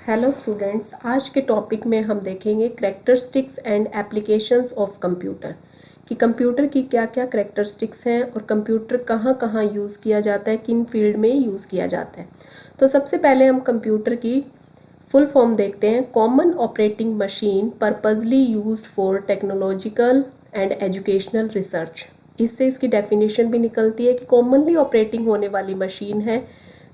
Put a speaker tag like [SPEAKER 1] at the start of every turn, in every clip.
[SPEAKER 1] Hello students, आज के topic में हम देखेंगे characteristics and applications of computer कि कंप्यूटर की क्या क्या करैक्टरिस्टिक्स हैं और कंप्यूटर कहाँ कहाँ यूज़ किया जाता है, किन फील्ड में यूज़ किया जाता है। तो सबसे पहले हम कंप्यूटर की फुल फॉर्म देखते हैं। Common operating machine purposely used for technological and educational research. इससे इसकी डेफिनेशन भी निकलती है कि कॉमनली ऑपरेटिंग होने वाली मशीन है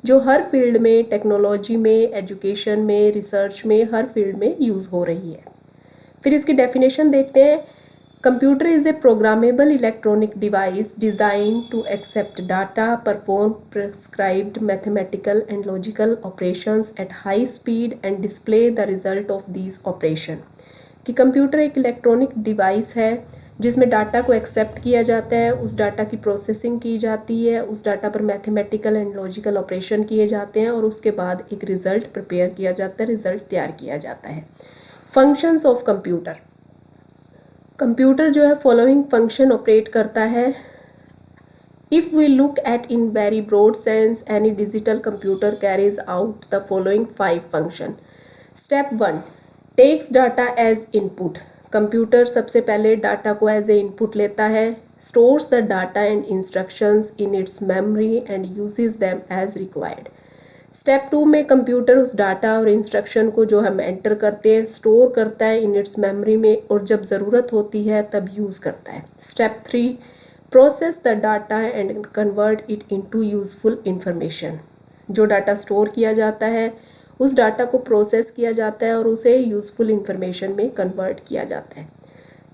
[SPEAKER 1] जो हर फील्ड में, टेक्नोलॉजी में, एजुकेशन में, रिसर्च में, हर फील्ड में यूज़ हो रही है। फिर इसकी डेफिनेशन देखते हैं। Computer is a programmable electronic device design to accept data, perform prescribed mathematical and logical operations at high speed and display the result of these operation. कि कंप्यूटर एक इलेक्ट्रॉनिक डिवाइस है जिसमें डाटा को accept किया जाता है, उस data की प्रोसेसिंग की जाती है, उस डाटा पर मैथमेटिकल एंड लॉजिकल ऑपरेशन किए जाते हैं और उसके बाद एक रिजल्ट प्रिपेयर किया जाता है, रिजल्ट तैयार किया जाता है। Functions of computer. कंप्यूटर जो है फॉलोइंग फंक्शन ऑपरेट करता है। If we look at in very broad sense, any digital computer carries out the following 5 function. Step 1, takes data as input. Computer सबसे पहले डाटा को एज ए इनपुट लेता है, stores the data and instructions in its memory and uses them as required. Step 2 में computer उस data और instruction को जो हम एंटर करते हैं स्टोर करता है इन इट्स मेमोरी में और जब ज़रूरत होती है तब यूज़ करता है। Step 3, process the data and convert it into useful information. जो डाटा स्टोर किया जाता है उस डाटा को प्रोसेस किया जाता है और उसे यूज़फुल इंफॉर्मेशन में कन्वर्ट किया जाता है।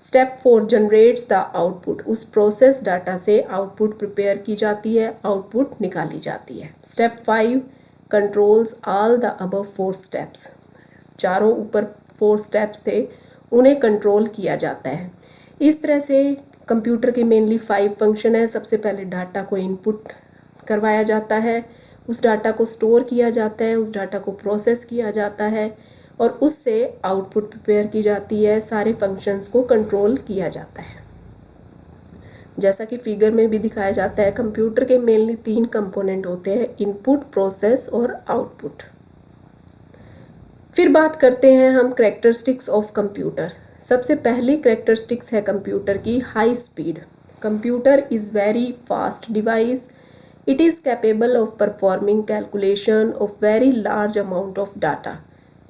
[SPEAKER 1] Step 4, generates the output. उस प्रोसेस डाटा से आउटपुट प्रिपेयर की जाती है, आउटपुट निकाली जाती है। Step 5, controls all the above 4 steps. चारों ऊपर 4 स्टेप्स थे, उन्हें कंट्रोल किया जाता है। इस तरह से कंप्यूटर के मेनली 5 फंक्शन है। सबसे पहले डाटा को इनपुट करवाया जाता है, उस डाटा को स्टोर किया जाता है, उस डाटा को प्रोसेस किया जाता है और उससे आउटपुट प्रिपेयर की जाती है। सारे फंक्शंस को कंट्रोल किया जाता है। जैसा कि फिगर में भी दिखाया जाता है, कंप्यूटर के मेनली 3 कंपोनेंट होते हैं, इनपुट, प्रोसेस और आउटपुट। फिर बात करते हैं हम करैक्टरिस्टिक्स ऑफ कंप्यूटर। सबसे पहली करैक्टरिस्टिक्स है कंप्यूटर की high speed. Computer is very fast device. It is capable of performing calculation of very large amount of data.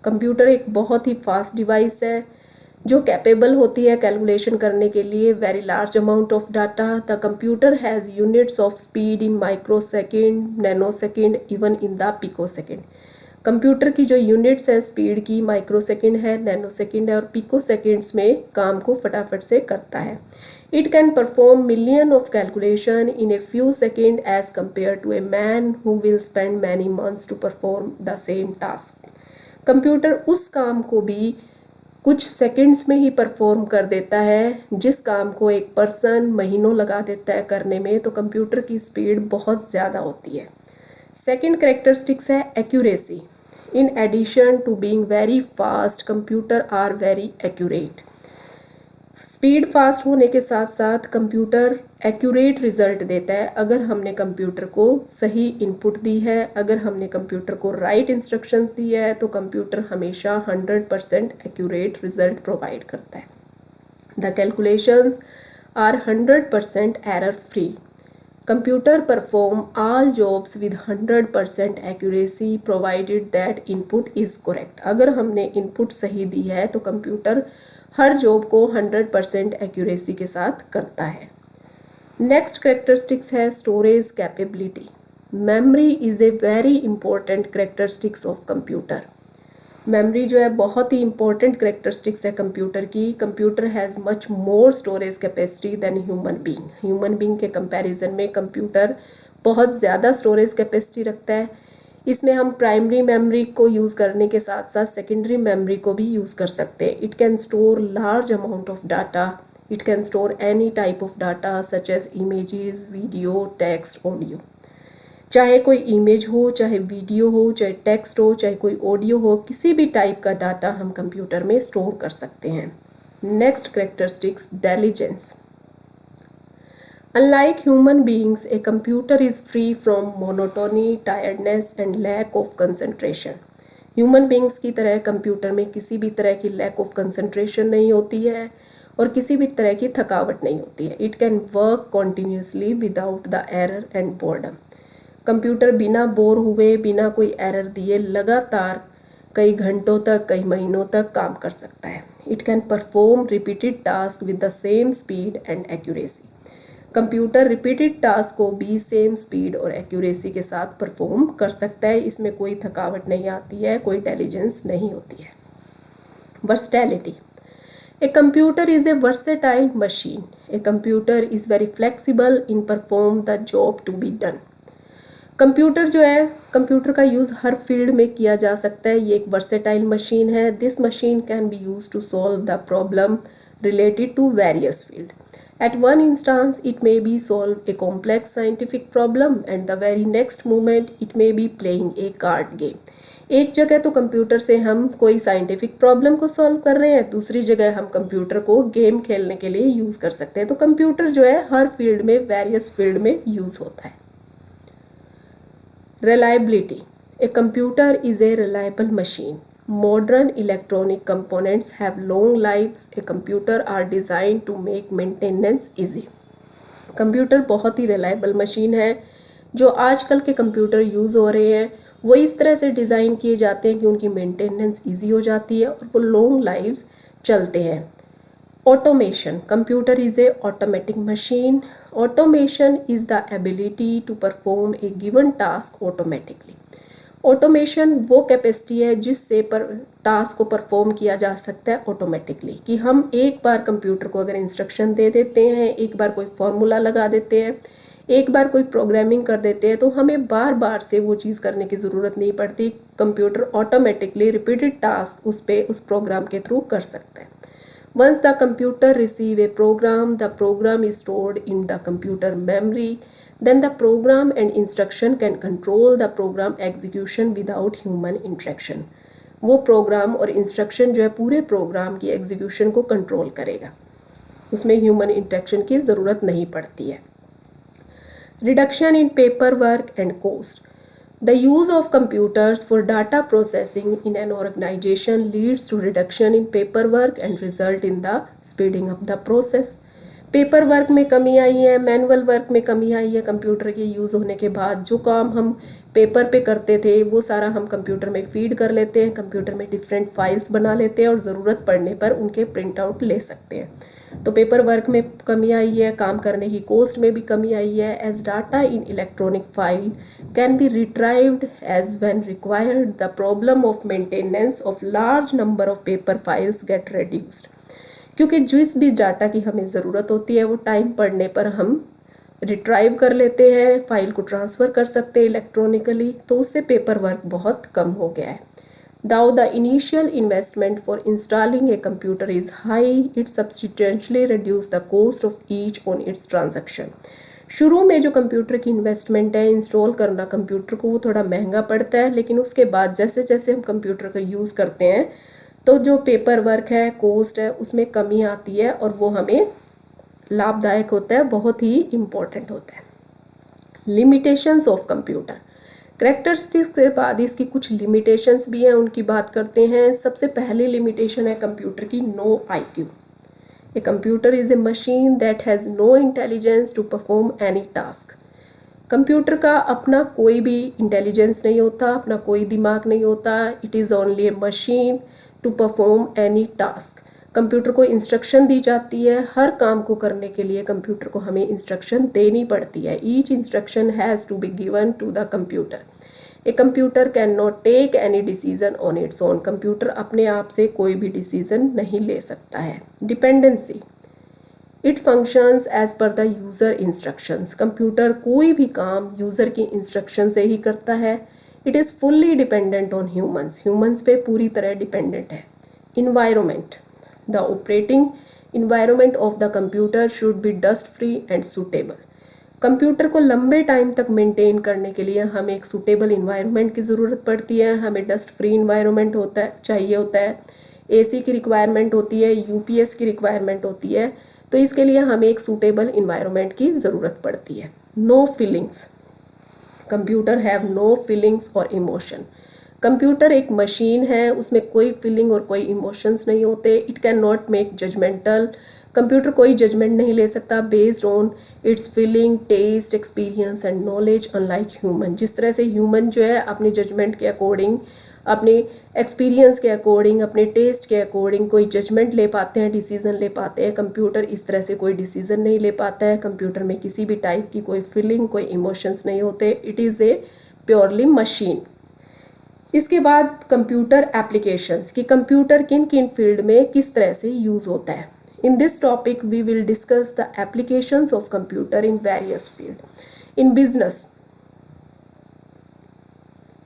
[SPEAKER 1] Computer एक बहुत ही फास्ट डिवाइस है जो कैपेबल होती है कैलकुलेशन करने के लिए very large amount of data. The computer has units of speed in micro second, nano second, even in the pico second. Computer की जो यूनिट्स हैं स्पीड की, माइक्रो सेकेंड है, नैनो सेकेंड है और पिको सेकेंड्स में काम को फटाफट से करता है। It can perform million of calculation in a few seconds as compared to a man who will spend many months to perform the same task. Computer उस काम को भी कुछ सेकंड्स में ही परफॉर्म कर देता है जिस काम को एक पर्सन महीनों लगा देता है करने में। तो कंप्यूटर की स्पीड बहुत ज़्यादा होती है। सेकंड कैरेक्टरिस्टिक्स है accuracy. In addition to being very fast, computer are very accurate. Speed fast होने के साथ साथ कंप्यूटर एक्यूरेट रिजल्ट देता है। अगर हमने कंप्यूटर को सही इनपुट दी है, अगर हमने कंप्यूटर को राइट इंस्ट्रक्शंस दी है तो कंप्यूटर हमेशा 100% एक्यूरेट रिजल्ट प्रोवाइड करता है। The calculations are 100% error free. Computer perform all jobs with 100% accuracy provided that input is correct. अगर हमने इनपुट सही दी है तो कंप्यूटर हर जॉब को 100% एक्यूरेसी के साथ करता है। नेक्स्ट कैरेक्टरिस्टिक्स है storage capability. Memory is a very important characteristics of computer. Memory जो है बहुत ही इंपॉर्टेंट कैरेक्टरिस्टिक्स है कंप्यूटर की। Computer has much more storage capacity than human being. Human being के कंपैरिजन में कंप्यूटर बहुत ज़्यादा स्टोरेज कैपेसिटी रखता है। इसमें हम प्राइमरी मेमोरी को यूज़ करने के साथ साथ सेकेंडरी मेमोरी को भी यूज़ कर सकते हैं। It can store large amount of data. It can store any type of data such as images, video, text, audio. चाहे कोई इमेज हो, चाहे वीडियो हो, चाहे टेक्स्ट हो, चाहे कोई ऑडियो हो, किसी भी टाइप का डाटा हम कंप्यूटर में स्टोर कर सकते हैं। Next characteristics diligence. Unlike human beings, a computer is free from monotony, tiredness and lack of concentration. Human beings की तरह कंप्यूटर में किसी भी तरह की लैक ऑफ कंसंट्रेशन नहीं होती है और किसी भी तरह की थकावट नहीं होती है। It can work continuously without the error and boredom. Computer बिना बोर हुए, बिना कोई एरर दिए लगातार कई घंटों तक, कई महीनों तक काम कर सकता है। It can perform repeated task with the same speed and accuracy. Computer repeated task को भी सेम स्पीड और एक्यूरेसी के साथ परफॉर्म कर सकता है। इसमें कोई थकावट नहीं आती है, कोई इंटेलिजेंस नहीं होती है। Versatility. A computer is a versatile machine. A computer is very flexible in perform the job to be done. Computer जो है, कंप्यूटर का यूज़ हर फील्ड में किया जा सकता है। ये एक वर्सेटाइल मशीन है। This machine can be use to solve the problem related to various field. At one instance, it may be solve a complex scientific problem and the very next moment it may be playing a card game. एक जगह तो computer से हम कोई scientific problem को solve कर रहे हैं, दूसरी जगह हम कंप्यूटर को गेम खेलने के लिए यूज़ कर सकते हैं। तो कंप्यूटर जो है हर फील्ड में, वेरियस फील्ड में यूज़ होता है। Reliability. A computer is a reliable machine. Modern electronic components have long lives. A computer are designed to make maintenance easy. Computer बहुत ही रिलायबल मशीन है। जो आजकल के कंप्यूटर यूज़ हो रहे हैं वो इस तरह से डिज़ाइन किए जाते हैं कि उनकी मेंटेनेंस इजी हो जाती है और वो लॉन्ग लाइव्स चलते हैं। Automation. Computer is a automatic machine. Automation is the ability to perform a given task automatically. Automation वो कैपेसिटी है जिससे पर टास्क को परफॉर्म किया जा सकता है ऑटोमेटिकली। कि हम एक बार कंप्यूटर को अगर इंस्ट्रक्शन दे देते हैं, एक बार कोई फॉर्मूला लगा देते हैं, एक बार कोई प्रोग्रामिंग कर देते हैं, तो हमें बार बार से वो चीज़ करने की ज़रूरत नहीं पड़ती। कंप्यूटर ऑटोमेटिकली रिपीटेड टास्क उस प्रोग्राम के थ्रू कर सकता है। Once the computer receive a program, the program is stored in the computer memory. Then the program and instruction can control the program execution without human interaction. वो programme और instruction जो है पूरे programme की execution को control करेगा, उसमें human interaction की ज़रूरत नहीं पड़ती है। Reduction in paper work and cost. The use of computers for data processing in an organization leads to reduction in paperwork and result in the speeding up the process. Paper work में कमी आई है, manual work में कमी आई है। Computer के use होने के बाद जो काम हम पेपर पे करते थे वो सारा हम कंप्यूटर में फीड कर लेते हैं, कंप्यूटर में डिफरेंट फाइल्स बना लेते हैं और ज़रूरत पड़ने पर उनके प्रिंट आउट ले सकते हैं। तो पेपर वर्क में कमी आई है, काम करने की कॉस्ट में भी कमी आई है। As data in electronic file can be retrieved as when required, the problem of maintenance of large number of paper files get reduced. क्योंकि जिस भी डाटा की हमें ज़रूरत होती है वो टाइम पड़ने पर हम रिट्राइव कर लेते हैं, फाइल को ट्रांसफ़र कर सकते हैं इलेक्ट्रॉनिकली, तो उससे पेपर वर्क बहुत कम हो गया है। Though the initial investment for installing a computer is high, it substantially reduces the cost of each on its transaction. शुरू में जो कंप्यूटर की इन्वेस्टमेंट है, इंस्टॉल करना कंप्यूटर को, वो थोड़ा महंगा पड़ता है, लेकिन उसके बाद जैसे जैसे हम कंप्यूटर का यूज़ करते हैं तो जो पेपर वर्क है, कॉस्ट है, उसमें कमी आती है और वो हमें लाभदायक होता है, बहुत ही इम्पोर्टेंट होता है। Limitations of computer. करैक्टरिस्टिक्स के बाद इसकी कुछ लिमिटेशंस भी हैं, उनकी बात करते हैं। सबसे पहली लिमिटेशन है कंप्यूटर की, no IQ. A computer is a machine that has no intelligence to perform any task. Computer का अपना कोई भी इंटेलिजेंस नहीं होता, अपना कोई दिमाग नहीं होता। It is only a machine to perform any task. Computer को इंस्ट्रक्शन दी जाती है, हर काम को करने के लिए कंप्यूटर को हमें इंस्ट्रक्शन देनी पड़ती है। Each instruction has to be given to the computer. A computer can not take any decision on its own. Computer अपने आप से कोई भी डिसीजन नहीं ले सकता है। Dependency. It functions as per the user instructions. Computer कोई भी काम यूज़र की इंस्ट्रक्शन से ही करता है। It is fully dependent on humans. Humans पे पूरी तरह डिपेंडेंट है। Environment. The operating environment of the computer should be dust free and suitable. Computer को लंबे टाइम तक मेंटेन करने के लिए हमें एक सूटेबल इन्वायरमेंट की ज़रूरत पड़ती है। हमें डस्ट फ्री इन्वायरमेंट चाहिए होता है, AC की रिक्वायरमेंट होती है, UPS की रिक्वायरमेंट होती है। तो इसके लिए हमें एक सूटेबल इन्वायरमेंट की ज़रूरत पड़ती है। No feelings. Computer have no feelings और इमोशन. कंप्यूटर एक मशीन है, उसमें कोई फीलिंग और कोई इमोशंस नहीं होते। It can not make judgmental, computer कोई जजमेंट नहीं ले सकता based on its feeling, test, experience and knowledge, unlike human. जिस तरह से ह्यूमन जो है अपनी जजमेंट के अकॉर्डिंग, अपने एक्सपीरियंस के अकॉर्डिंग, अपने टेस्ट के अकॉर्डिंग कोई जजमेंट ले पाते हैं, डिसीजन ले पाते हैं, कंप्यूटर इस तरह से कोई डिसीजन नहीं ले पाता है। कंप्यूटर में किसी भी टाइप की कोई फीलिंग, कोई इमोशंस नहीं होते। It is a purely machine. इसके बाद कंप्यूटर एप्लीकेशंस, कि कंप्यूटर किन किन फील्ड में किस तरह से यूज़ होता है। In this topic we will discuss the applications of computer in various field. In business,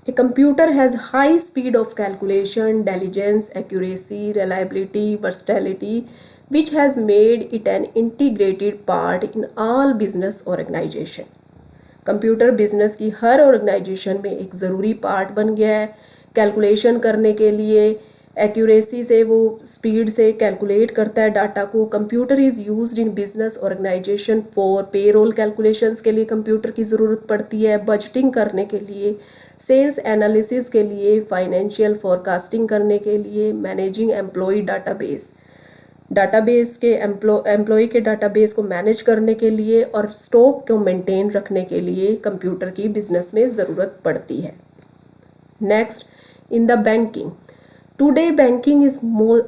[SPEAKER 1] a computer has high speed of calculation, diligence, accuracy, reliability, versatility, which has made it an integrated part in all business organization. Computer business की हर organisation में एक ज़रूरी part बन गया है। Calculation करने के लिए एक्यूरेसी से, वो स्पीड से कैलकुलेट करता है डाटा को। Computer is used in business organization for payroll calculations के लिए कंप्यूटर की ज़रूरत पड़ती है, बजटिंग करने के लिए, सेल्स एनालिसिस के लिए, फाइनेंशियल फोरकास्टिंग करने के लिए, मैनेजिंग एम्प्लॉय डाटाबेस के एम्प्लॉय के डाटाबेस को मैनेज करने के लिए, और स्टॉक को मेंटेन रखने के लिए कंप्यूटर की बिजनेस में ज़रूरत पड़ती है। Next, in the banking, today banking is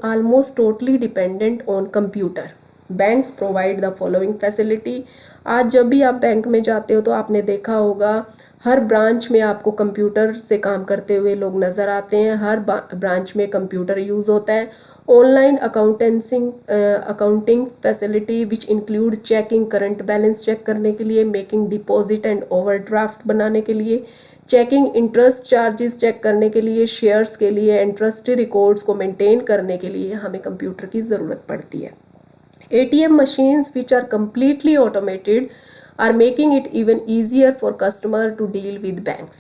[SPEAKER 1] almost totally dependent on computer. Banks provide the following facility. आज जब भी आप बैंक में जाते हो तो आपने देखा होगा हर ब्रांच में आपको कंप्यूटर से काम करते हुए लोग नज़र आते हैं। हर ब्रांच में कंप्यूटर यूज़ होता है। Online accounting facility which include checking current balance check करने के लिए, मेकिंग डिपॉजिट एंड ओवरड्राफ्ट बनाने के लिए, चेकिंग इंटरेस्ट चार्जेस चेक करने के लिए, शेयर्स के लिए, इंटरेस्ट रिकॉर्ड्स को मेंटेन करने के लिए हमें कंप्यूटर की ज़रूरत पड़ती है। ATM machines which are completely automated are making it even easier for customer to deal with banks.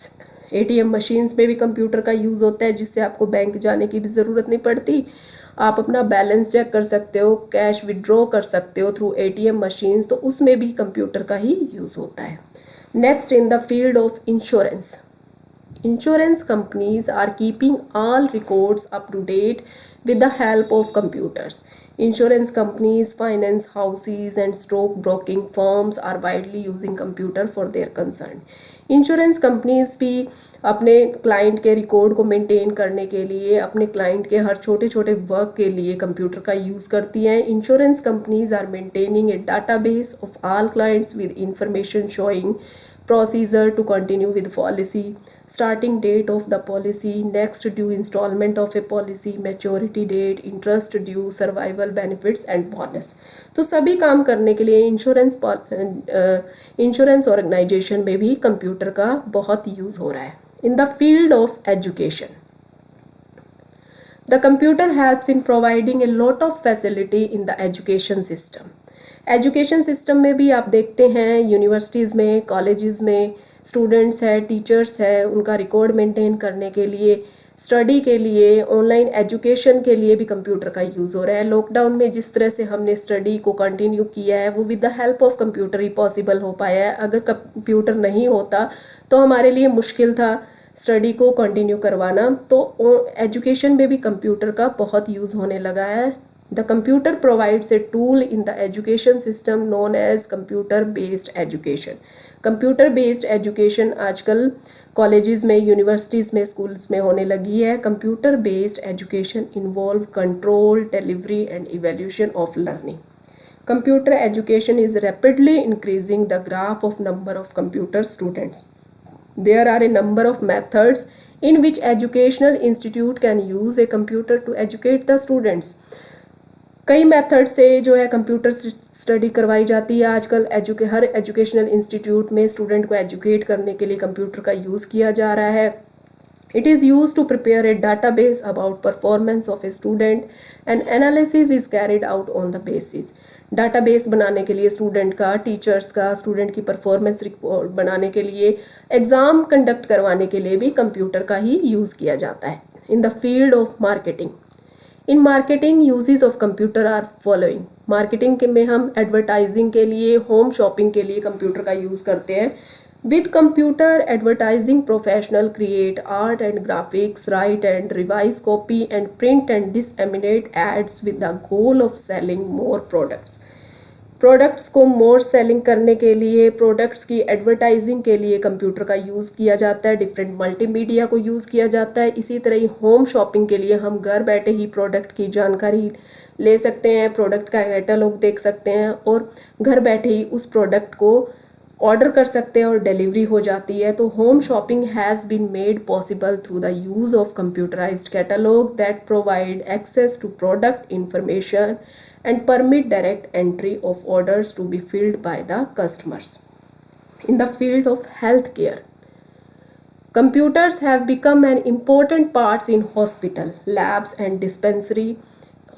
[SPEAKER 1] ATM machines में भी कंप्यूटर का यूज़ होता है, जिससे आपको बैंक जाने की भी ज़रूरत नहीं पड़ती। आप अपना बैलेंस चेक कर सकते हो, कैश विड्रॉ कर सकते हो थ्रू ATM मशीन्स, तो उसमें भी कंप्यूटर का ही यूज़ होता है। Next, in the field of insurance, insurance companies are keeping all records up to date with the help of computers. Insurance companies, finance houses and stock broking firms are widely using computer for their concern. Insurance companies भी अपने client के record को maintain करने के लिए, अपने client के हर छोटे छोटे वर्क के लिए कंप्यूटर का यूज़ करती हैं। Insurance companies are maintaining a database of all clients with information showing procedure to continue with policy, starting date of the policy, next due installment of a policy, maturity date, interest due, survival benefits and bonus. तो सभी काम करने के लिए insurance organisation में भी computer का बहुत यूज़ हो रहा है। In the field of education, the computer helps in providing a lot of facility in the education system. Education system में भी आप देखते हैं यूनिवर्सिटीज़ में, कॉलेजेस में स्टूडेंट्स है, टीचर्स है, उनका रिकॉर्ड मेंटेन करने के लिए, स्टडी के लिए, ऑनलाइन एजुकेशन के लिए भी कंप्यूटर का यूज़ हो रहा है। लॉकडाउन में जिस तरह से हमने स्टडी को कंटिन्यू किया है वो with the help of computer he possible हो पाया है। अगर कंप्यूटर नहीं होता तो हमारे लिए मुश्किल था स्टडी को कंटिन्यू करवाना। तो एजुकेशन में भी कंप्यूटर का बहुत यूज़ होने लगा है। The computer provides a tool in the education system known as computer based education. Computer based education आजकल कॉलेजेस में, यूनिवर्सिटीज़ में, स्कूल्स में होने लगी है। Computer based education involve control, delivery and evaluation of learning. Computer education is rapidly increasing the graph of number of computer students. There are a number of methods in which educational institute can use a computer to educate the students. कई method से जो है computer study करवाई जाती है आजकल। हर educational institute में student को एजुकेट करने के लिए कंप्यूटर का यूज़ किया जा रहा है। It is use to prepare a database about performance of a student and analysis is carried out on the basis. Database बनाने के लिए स्टूडेंट का, टीचर्स का, स्टूडेंट की परफॉर्मेंस रिपोर्ट बनाने के लिए, एग्ज़ाम कंडक्ट करवाने के लिए भी कंप्यूटर का ही यूज़ किया जाता है। In the field of marketing, in marketing uses of computer are following. Marketing के में हम एडवर्टाइजिंग के लिए, होम शॉपिंग के लिए कंप्यूटर का यूज़ करते हैं। With computer, advertising professional create art and graphics, write and revise copy and print and disseminate ads with the goal of selling more products. Products को मोर सेलिंग करने के लिए, प्रोडक्ट्स की एडवर्टाइजिंग के लिए कंप्यूटर का यूज़ किया जाता है, डिफरेंट मल्टीमीडिया को यूज़ किया जाता है। इसी तरह ही होम शॉपिंग के लिए हम घर बैठे ही प्रोडक्ट की जानकारी ले सकते हैं, प्रोडक्ट का कैटलॉग देख सकते हैं और घर बैठे ही उस प्रोडक्ट को ऑर्डर कर सकते हैं और डिलीवरी हो जाती है। तो home shopping has been made possible through the use of computerized catalog that provide access to product information and permit direct entry of orders to be filled by the customers. In the field of healthcare, computers have become an important part in hospital, labs and dispensary.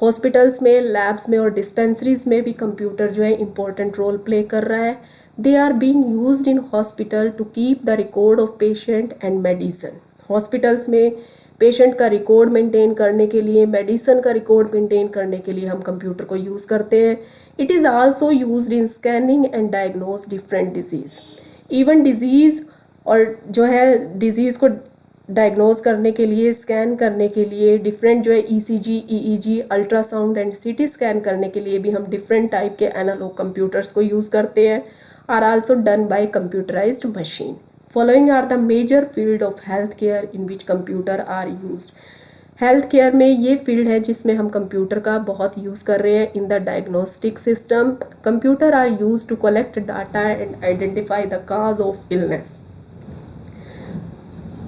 [SPEAKER 1] Hospitals में, labs में और dispensaries में भी computer जो है important role play कर रहा है। They are being used in hospital to keep the record of patient and medicine. Hospitals में पेशेंट का रिकॉर्ड मेंटेन करने के लिए, मेडिसिन का रिकॉर्ड मेंटेन करने के लिए हम कंप्यूटर को यूज़ करते हैं। It is also used in scanning and diagnose different disease. Even disease और जो है डिजीज़ को डायग्नोस करने के लिए, स्कैन करने के लिए, डिफरेंट जो है ECG, EEG, ultrasound and CT scan करने के लिए भी हम डिफरेंट टाइप के एनालॉग कंप्यूटर्स को यूज़ करते हैं, are also done by computerized machine. Following are the major field of healthcare in which computer are used. Health care में ये फील्ड है जिसमें हम कंप्यूटर का बहुत यूज़ कर रहे हैं। In the diagnostic system, computer are use to collect data and identify the cause of illness.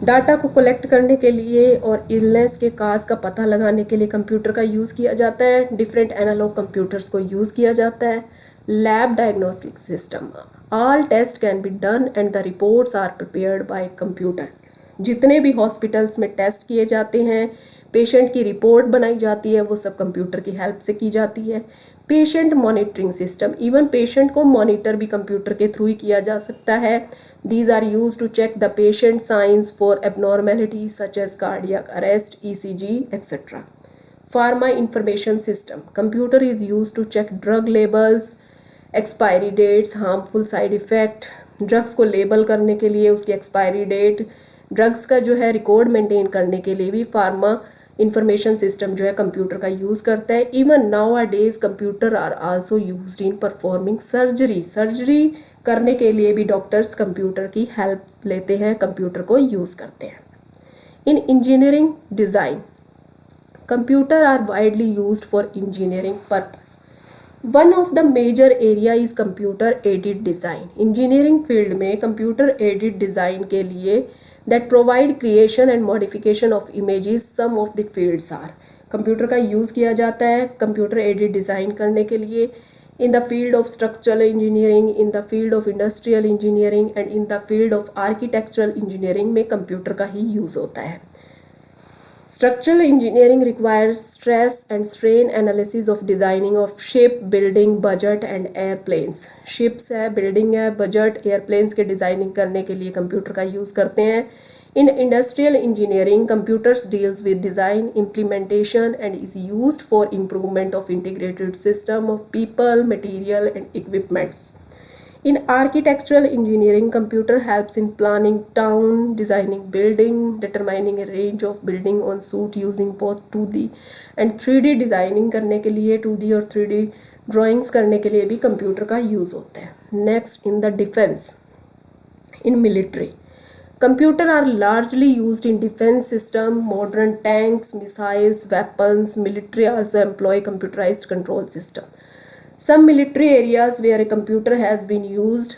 [SPEAKER 1] Data को कलेक्ट करने के लिए और इलनेस के काज का पता लगाने के लिए कंप्यूटर का यूज़ किया जाता है। डिफरेंट एनालॉग कंप्यूटर्स को यूज़ किया जाता है। Lab diagnostic system, all tests can be done and the reports are prepared by computer. जितने भी हॉस्पिटल्स में टेस्ट किए जाते हैं, पेशेंट की रिपोर्ट बनाई जाती है, वो सब कंप्यूटर की हेल्प से की जाती है। Patient monitoring system, even patient को मॉनिटर भी कंप्यूटर के थ्रू ही किया जा सकता है। These are use to check the patient signs for abnormality such as cardiac arrest, ECG etcetera. Pharma information system, computer is use to check drug labels, expiry dates, harmful side effect. Drugs को label करने के लिए उसकी expiry date, drugs का जो है record maintain करने के लिए भी फार्मा इंफॉर्मेशन सिस्टम जो है कंप्यूटर का यूज़ करता है। Even nowadays computer are also used in performing surgery. Surgery करने के लिए भी डॉक्टर्स कंप्यूटर की हेल्प लेते हैं, कंप्यूटर को यूज़ करते हैं। In engineering design, computer are widely used for engineering purpose. One of the major area is computer aided design. Engineering field में कंप्यूटर एडेड डिज़ाइन के लिए that provide creation and modification of images, some of the fields are. Computer का use किया जाता है computer aided design करने के लिए in the field of structural engineering, in the field of industrial engineering and in the field of architectural engineering में computer का ही use होता है। Structural engineering requires stress and strain analysis of designing of ship, building, budget and airplanes. Ships है, building है, budget, airplanes के designing करने के लिए कंप्यूटर का यूज़ करते हैं। In industrial engineering, computers deals with design, implementation and is used for improvement of integrated system of people, material and equipments. In architectural engineering, computer helps in planning town, designing building, determining a range of building on suit using both 2D and 3D designing करने के लिए 2D और 3D drawings करने के लिए भी computer का use होता है। Next, in the defence, in military, computer are largely used in defense system, modern tanks, missiles, weapons. Military also employ computerized control system. Some military areas where a computer has been used,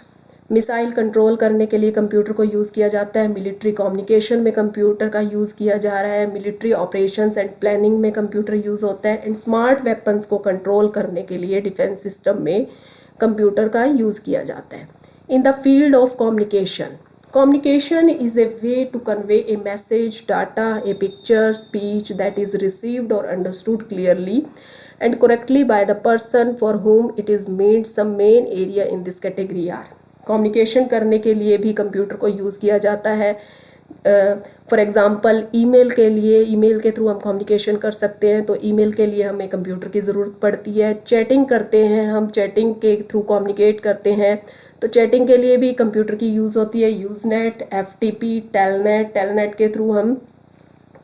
[SPEAKER 1] missile control करने के लिए computer को use किया जाता है। Military communication में computer का use किया जा रहा है। मिलिट्री ऑपरेशंस एंड प्लानिंग में कंप्यूटर यूज़ होता है। एंड स्मार्ट वेपन्स को कंट्रोल करने के लिए डिफेंस सिस्टम में कंप्यूटर का यूज़ किया जाता है। In the field of communication, communication is a way to convey a message, data, a picture, speech that is received or understood clearly and correctly by the person for whom it is meant. Some main area in this category are, communication करने के लिए भी computer को use किया जाता है। For example email के लिए, ईमेल के थ्रू हम कम्युनिकेशन कर सकते हैं, तो ईमेल के लिए हमें कंप्यूटर की ज़रूरत पड़ती है। चैटिंग करते हैं हम, चैटिंग के थ्रू कम्युनिकेट करते हैं, तो चैटिंग के लिए भी कंप्यूटर की यूज़ होती है, यूज़नेट, एफटीपी, टेलनेट। टेलनेट के थ्रू हम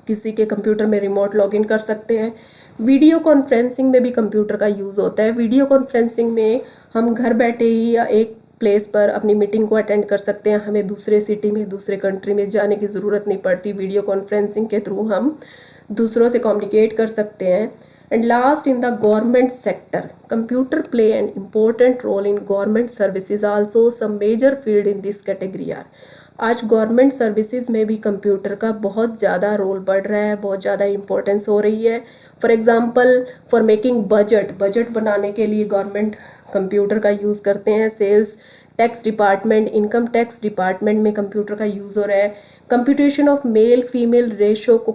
[SPEAKER 1] किसी के कंप्यूटर में रिमोट लॉगिन कर सकते हैं। वीडियो कॉन्फ्रेंसिंग में भी कंप्यूटर का यूज़ होता है। वीडियो कॉन्फ्रेंसिंग में हम घर बैठे ही या एक प्लेस पर अपनी मीटिंग को अटेंड कर सकते हैं। हमें दूसरे सिटी में, दूसरे कंट्री में जाने की ज़रूरत नहीं पड़ती। वीडियो कॉन्फ्रेंसिंग के थ्रू हम दूसरों से कम्युनिकेट कर सकते हैं। And last, in the government sector, computer play an important role in government services also. Some major field in this category are. आज गवर्नमेंट सर्विसेज में भी कंप्यूटर का बहुत ज़्यादा रोल बढ़ रहा है, बहुत ज़्यादा इंपॉर्टेंस हो रही है। For example, for making budget बनाने के लिए गवर्नमेंट कंप्यूटर का यूज़ करते हैं। Sales tax department, income tax department में कंप्यूटर का यूज़ हो रहा है। Computation of male female ratio को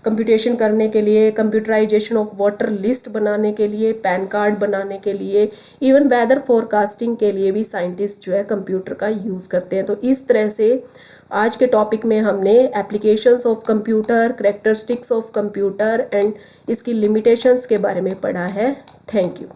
[SPEAKER 1] कंप्यूटेशन करने के लिए, कंप्यूटराइजेशन ऑफ वोटर लिस्ट बनाने के लिए, पैन कार्ड बनाने के लिए, इवन वेदर फोरकास्टिंग के लिए भी साइंटिस्ट जो है कंप्यूटर का यूज़ करते हैं। तो इस तरह से आज के टॉपिक में हमने applications of computer, characteristics of computer and इसकी लिमिटेशंस के बारे में पढ़ा है। Thank you.